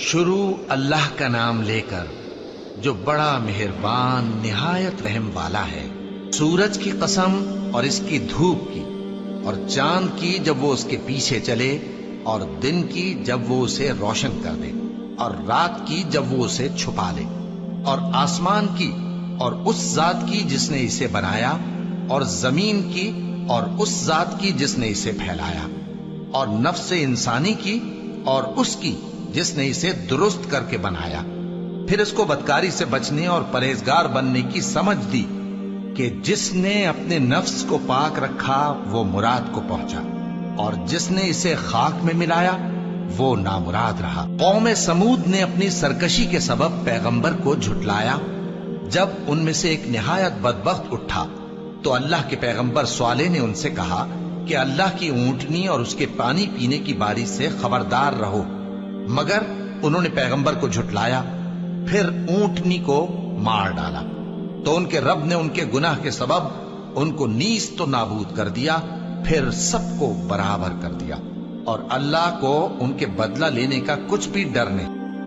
شروع اللہ کا نام لے کر جو بڑا مہربان نہایت رحم والا ہے۔ سورج کی قسم اور اس کی دھوپ کی، اور چاند کی جب وہ اس کے پیچھے چلے، اور دن کی جب وہ اسے روشن کر دے، اور رات کی جب وہ اسے چھپا لے، اور آسمان کی اور اس ذات کی جس نے اسے بنایا، اور زمین کی اور اس ذات کی جس نے اسے پھیلایا، اور نفس انسانی کی اور اس کی جس نے اسے درست کر کے بنایا، پھر اس کو بدکاری سے بچنے اور پرہیزگار بننے کی سمجھ دی کہ جس نے اپنے نفس کو پاک رکھا وہ مراد کو پہنچا، اور جس نے اسے خاک میں ملایا وہ نامراد رہا۔ قوم سمود نے اپنی سرکشی کے سبب پیغمبر کو جھٹلایا۔ جب ان میں سے ایک نہایت بدبخت اٹھا تو اللہ کے پیغمبر صالح نے ان سے کہا کہ اللہ کی اونٹنی اور اس کے پانی پینے کی باری سے خبردار رہو، مگر انہوں نے پیغمبر کو جھٹلایا، پھر اونٹنی کو مار ڈالا تو ان کے رب نے ان کے گناہ کے سبب ان کو نیست و نابود کر دیا، پھر سب کو برابر کر دیا، اور اللہ کو ان کے بدلہ لینے کا کچھ بھی ڈر نہیں۔